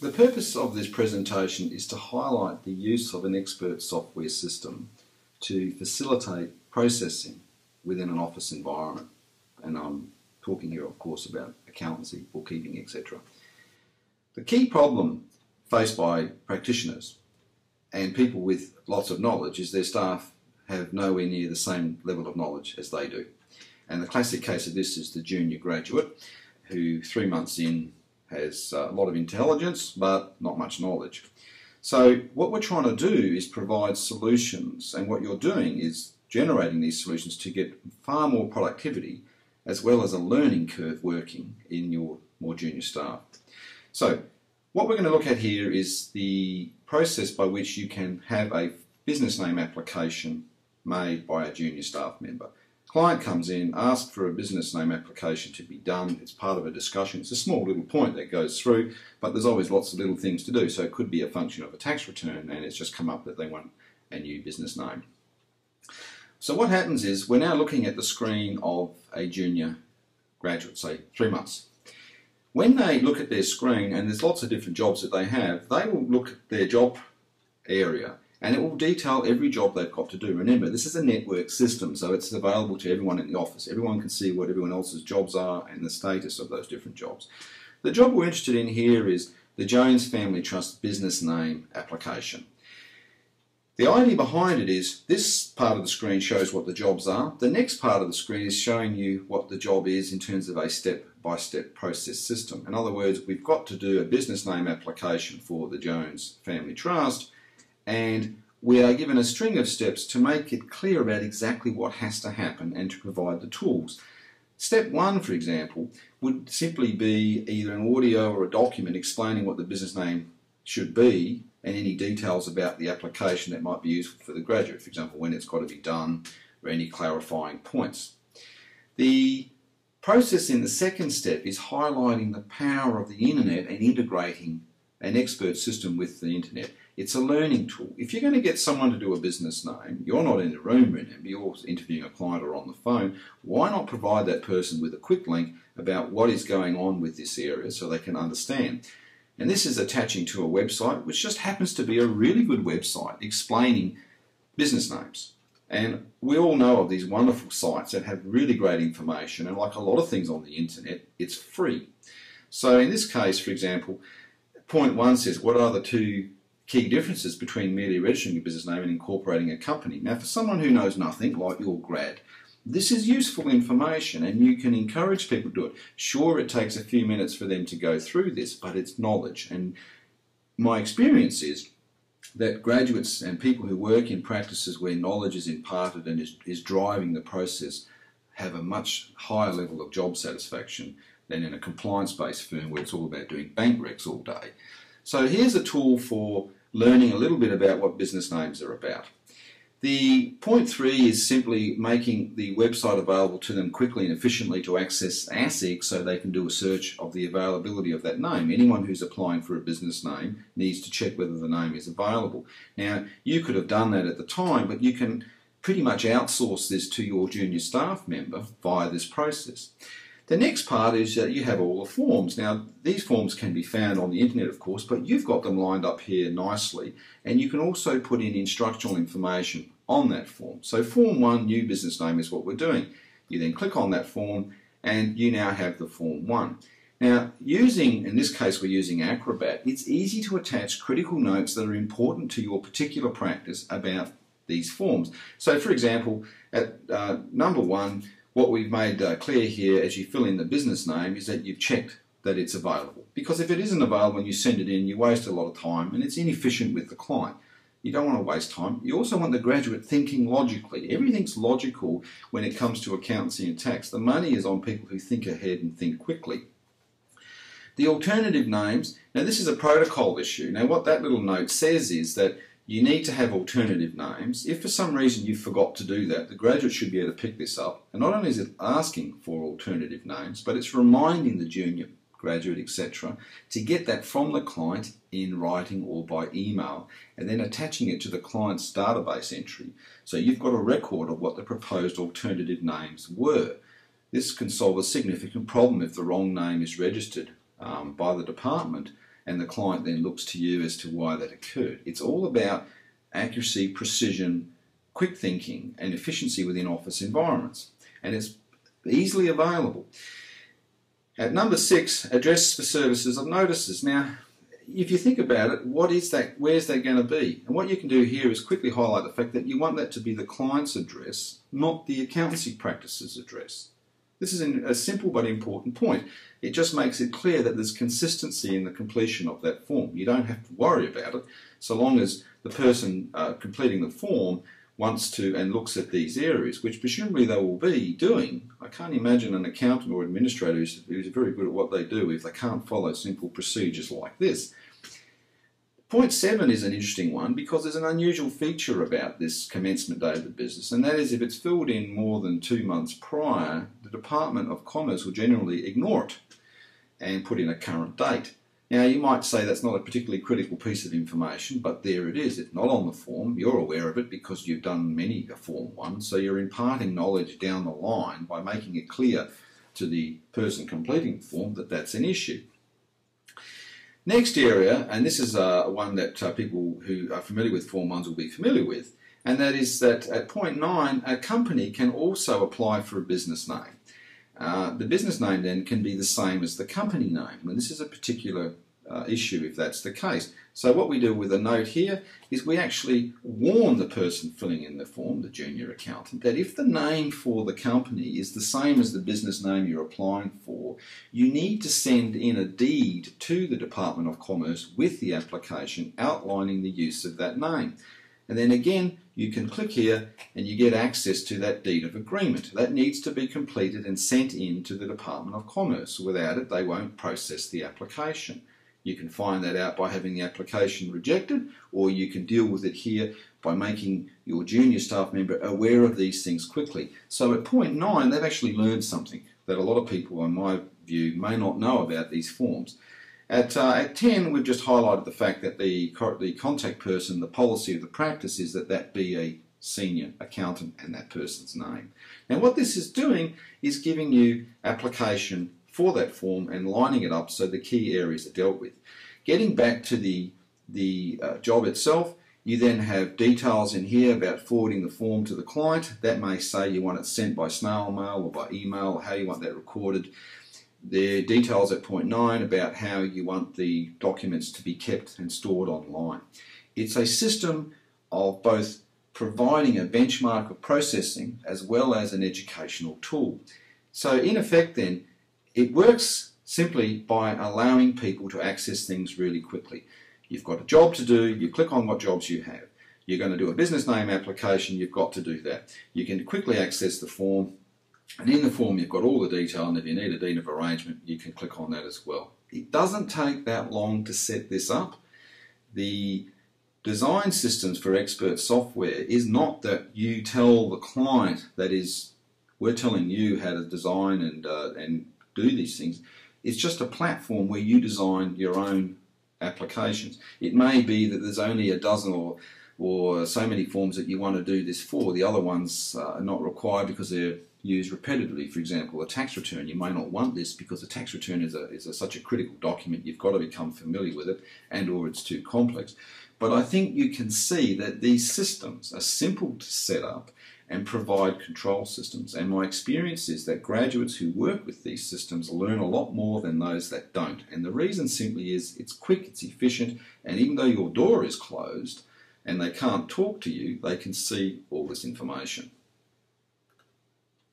The purpose of this presentation is to highlight the use of an expert software system to facilitate processing within an office environment. And I'm talking here, of course, about accountancy, bookkeeping, etc. The key problem faced by practitioners and people with lots of knowledge is their staff have nowhere near the same level of knowledge as they do. And the classic case of this is the junior graduate who 3 months in has a lot of intelligence but not much knowledge. So what we're trying to do is provide solutions, and what you're doing is generating these solutions to get far more productivity as well as a learning curve working in your more junior staff. So what we're going to look at here is the process by which you can have a business name application made by a junior staff member. Client comes in, asks for a business name application to be done. It's part of a discussion. It's a small little point that goes through, but there's always lots of little things to do. So it could be a function of a tax return, and it's just come up that they want a new business name. So what happens is we're now looking at the screen of a junior graduate, say 3 months. When they look at their screen, and there's lots of different jobs that they have, they will look at their job area and it will detail every job they've got to do. Remember, this is a network system, so it's available to everyone in the office. Everyone can see what everyone else's jobs are and the status of those different jobs. The job we're interested in here is the Jones Family Trust business name application. The idea behind it is this part of the screen shows what the jobs are. The next part of the screen is showing you what the job is in terms of a step-by-step process system. In other words, we've got to do a business name application for the Jones Family Trust, and we are given a string of steps to make it clear about exactly what has to happen and to provide the tools. Step 1, for example, would simply be either an audio or a document explaining what the business name should be and any details about the application that might be useful for the graduate, for example, when it's got to be done or any clarifying points. The process in the second step is highlighting the power of the internet and integrating an expert system with the internet. It's a learning tool. If you're going to get someone to do a business name, you're not in the room, remember, you're interviewing a client or on the phone, why not provide that person with a quick link about what is going on with this area so they can understand? And this is attaching to a website which just happens to be a really good website explaining business names. And we all know of these wonderful sites that have really great information, and like a lot of things on the internet, it's free. So in this case, for example, point 1 says, what are the two key differences between merely registering a business name and incorporating a company? Now, for someone who knows nothing, like your grad, this is useful information, and you can encourage people to do it. Sure, it takes a few minutes for them to go through this, but it's knowledge. And my experience is that graduates and people who work in practices where knowledge is imparted and is driving the process have a much higher level of job satisfaction than in a compliance-based firm where it's all about doing bank recs all day. So here's a tool for learning a little bit about what business names are about. The point 3 is simply making the website available to them quickly and efficiently to access ASIC so they can do a search of the availability of that name. Anyone who's applying for a business name needs to check whether the name is available. Now, you could have done that at the time, but you can pretty much outsource this to your junior staff member via this process. The next part is that you have all the forms. Now, these forms can be found on the internet, of course, but you've got them lined up here nicely, and you can also put in instructional information on that form. So Form 1, new business name, is what we're doing. You then click on that form, and you now have the Form 1. Now, in this case, we're using Acrobat. It's easy to attach critical notes that are important to your particular practice about these forms. So, for example, at number 1, what we've made clear here as you fill in the business name is that you've checked that it's available. Because if it isn't available and you send it in, you waste a lot of time and it's inefficient with the client. You don't want to waste time. You also want the graduate thinking logically. Everything's logical when it comes to accountancy and tax. The money is on people who think ahead and think quickly. The alternative names, now this is a protocol issue. Now what that little note says is that you need to have alternative names. If for some reason you forgot to do that, the graduate should be able to pick this up. And not only is it asking for alternative names, but it's reminding the junior graduate, etc., to get that from the client in writing or by email, and then attaching it to the client's database entry. So you've got a record of what the proposed alternative names were. This can solve a significant problem if the wrong name is registered by the department and the client then looks to you as to why that occurred. It's all about accuracy, precision, quick thinking, and efficiency within office environments. And it's easily available. At number 6, address for services of notices. Now, if you think about it, what is that? Where's that going to be? And what you can do here is quickly highlight the fact that you want that to be the client's address, not the accountancy practice's address. This is a simple but important point. It just makes it clear that there's consistency in the completion of that form. You don't have to worry about it so long as the person completing the form wants to and looks at these areas, which presumably they will be doing. I can't imagine an accountant or administrator who's very good at what they do if they can't follow simple procedures like this. Point 7 is an interesting one because there's an unusual feature about this commencement date of the business, and that is if it's filled in more than 2 months prior, the Department of Commerce will generally ignore it and put in a current date. Now, you might say that's not a particularly critical piece of information, but there it is. It's not on the form. You're aware of it because you've done many a Form 1, so you're imparting knowledge down the line by making it clear to the person completing the form that that's an issue. Next area, and this is one that people who are familiar with Form 1s will be familiar with, and that is that at point 9, a company can also apply for a business name. The business name then can be the same as the company name, and this is a particular issue if that's the case. So what we do with a note here is we actually warn the person filling in the form, the junior accountant, that if the name for the company is the same as the business name you're applying for, you need to send in a deed to the Department of Commerce with the application outlining the use of that name. And then again, you can click here and you get access to that deed of agreement. That needs to be completed and sent in to the Department of Commerce. Without it, they won't process the application. You can find that out by having the application rejected, or you can deal with it here by making your junior staff member aware of these things quickly. So at point 9, they've actually learned something that a lot of people, in my view, may not know about these forms. At 10, we've just highlighted the fact that the contact person, the policy of the practice is that that be a senior accountant and that person's name. Now what this is doing is giving you application for that form and lining it up so the key areas are dealt with. Getting back to the job itself, you then have details in here about forwarding the form to the client. That may say you want it sent by snail mail or by email, or how you want that recorded. There are details at point 9 about how you want the documents to be kept and stored online. It's a system of both providing a benchmark of processing as well as an educational tool. So in effect then, it works simply by allowing people to access things really quickly. You've got a job to do, you click on what jobs you have. You're going to do a business name application, you've got to do that. You can quickly access the form, and in the form you've got all the detail, and if you need a deed of arrangement, you can click on that as well. It doesn't take that long to set this up. The design systems for expert software is not that you tell the client, that is, we're telling you how to design and do these things. It's just a platform where you design your own applications. It may be that there's only a dozen or so many forms that you want to do this for. The other ones are not required because they're used repetitively. For example, a tax return. You may not want this because a tax return is such a critical document. You've got to become familiar with it, and or it's too complex. But I think you can see that these systems are simple to set up and provide control systems. And my experience is that graduates who work with these systems learn a lot more than those that don't. And the reason simply is it's quick, it's efficient, and even though your door is closed and they can't talk to you, they can see all this information.